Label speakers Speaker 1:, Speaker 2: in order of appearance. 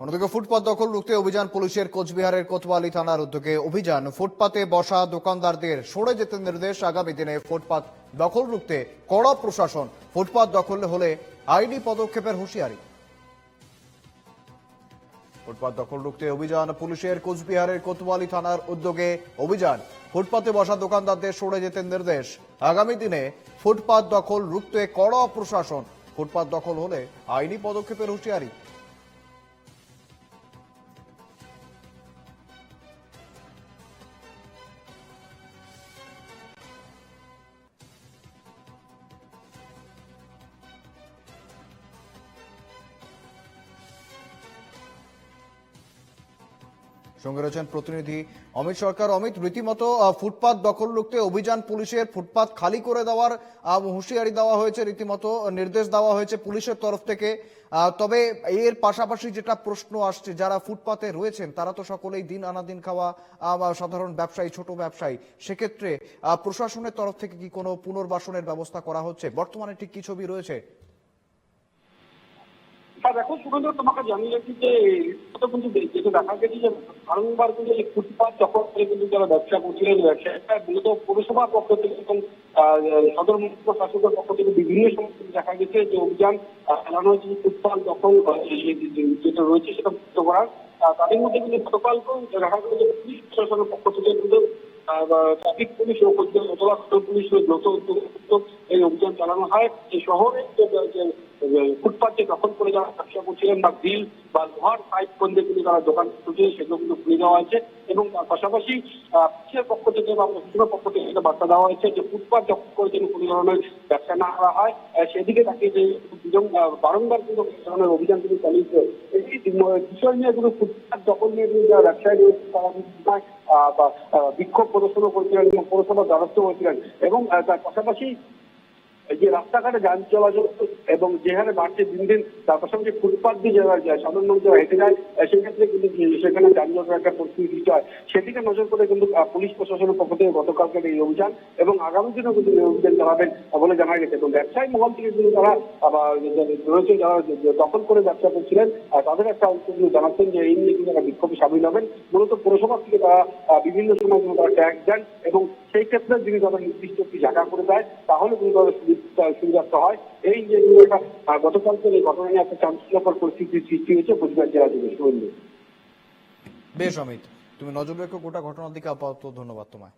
Speaker 1: অন্যদিকে ফুটপাত দখল রুখতে অভিযান পুলিশের। কোচবিহারের কোতোয়ালি থানার উদ্যোগে অভিযান। ফুটপাতে বসা দোকানদারদের সরে যেতে নির্দেশ। আগামী দিনে ফুটপাত দখল রুখতে কড়া প্রশাসন। ফুটপাত দখল হলে আইনি পদক্ষেপের হুঁশিয়ারি। ফুটপাত দখল রুখতে অভিযান পুলিশের। কোচবিহারের কোতোয়ালি থানার উদ্যোগে অভিযান। ফুটপাতে বসা দোকানদারদের সরে যেতে নির্দেশ। আগামী দিনে ফুটপাত দখল রুখতে কড়া প্রশাসন। ফুটপাত দখল হলে আইনি পদক্ষেপের হুঁশিয়ারি। সঙ্গে রয়েছেন প্রতিনিধি অমিত সরকার। অমিত, রীতিমতো ফুটপাত দখল রুখতে অভিযান পুলিশের। ফুটপাত খালি করে দেওয়ার হুঁশিয়ারি দেওয়া হয়েছে, রীতিমতো নির্দেশ দেওয়া হয়েছে পুলিশের তরফ থেকে। তবে এর পাশাপাশি যেটা প্রশ্ন আসছে, যারা ফুটপাতে রয়েছেন তারা তো সকলেই দিন আনা দিন খাওয়া সাধারণ ব্যবসায়ী, ছোট ব্যবসায়ী। সেক্ষেত্রে প্রশাসনের তরফ থেকে কি কোনো পুনর্বাসনের ব্যবস্থা করা হচ্ছে? বর্তমানে ঠিক কি ছবি রয়েছে?
Speaker 2: দেখো সুরেন্দ্র, তোমাকে জানিয়ে রাখি যে কিন্তু যেটা দেখা গেছে যে বারংবার কিন্তু এই ফুটপাত দখল করে কিন্তু যারা ব্যবসা করছিলেন, ব্যবসায়ীরা মূলত পৌরসভার পক্ষ থেকে এবং সদর মুখ্য শাসকের পক্ষ থেকে বিভিন্ন সময় দেখা গেছে যে অভিযান চালানো হয়েছে। ফুটপাত দখল যেটা রয়েছে সেটা মুক্ত করার। তাদের মধ্যে কিন্তু গতকালকেও দেখা গেল যে পুলিশ প্রশাসনের পক্ষ থেকে কিন্তু ট্রাফিক পুলিশ ও উপজেলা পুলিশের যৌথ উদ্যোগ এই অভিযান চালানো হয়। যে শহরে ফুটপাত দখল করে যারা ব্যবসা করছিলেন বা গ্রিল বা লোহার পাইপ বন্ধে কিন্তু তারা দোকান খুঁজে সেগুলো কিন্তু খুলে দেওয়া হয়েছে। এবং তার পাশাপাশি পুলিশের পক্ষ থেকে বা প্রশাসনের পক্ষ থেকে একটা বার্তা দেওয়া হয়েছে যে ফুটপাত দখল করে যেন কোনো ধরনের ব্যবসা না করা হয়, সেদিকে তাকিয়ে যে বারংবার কিন্তু ধরনের অভিযান কিন্তু চালিয়েছে। এই বিষয় নিয়ে কিন্তু ফুটপাত দখল নিয়ে যারা ব্যবসায়ী রয়েছে তারা বা বিক্ষোভ প্রদর্শনও করেছিলেন এবং পৌরসভার দ্বারস্থ হয়েছিলেন। এবং তার পাশাপাশি যে রাস্তাঘাটে যান চলাচল এবং যে হারে বাড়ছে দিন দিন, তার পাশাপাশি ফুটপাত দিয়ে যারা যায় সাধারণ মানুষ যারা হেঁটে যায়, সেক্ষেত্রে কিন্তু সেখানে যানজটের একটা পরিস্থিতি সৃষ্টি হয়। সেদিকে নজর করে কিন্তু পুলিশ প্রশাসনের পক্ষ থেকে গতকালকে এই অভিযান এবং আগামী দিনেও কিন্তু এই অভিযান চালাবেন বলে জানা গেছে। এবং ব্যবসায়ী মহল থেকে কিন্তু তারা রয়েছে যারা দখল করে ব্যবসা করছিলেন, তাদের একটা অংশ কিন্তু জানাচ্ছেন যে এই নিয়ে কিন্তু তারা বিক্ষোভে সামিল হবেন। মূলত পৌরসভা থেকে তারা বিভিন্ন সময় কিন্তু তারা ট্যাক্স দেন এবং সেই ক্ষেত্রে যদি তাদের নির্দিষ্ট একটি জায়গা করে দেয় তাহলে কিন্তু তাদের সুবিধা হয়। এই যে গতকালকে এই ঘটনা নিয়ে একটা চাঞ্চল্যকর পরিস্থিতির সৃষ্টি হয়েছে কোচবিহার জেলা জুড়ে।
Speaker 1: বেশ অমিত, তুমি নজর রেখো গোটা ঘটনার দিকে। আপাতত ধন্যবাদ তোমায়।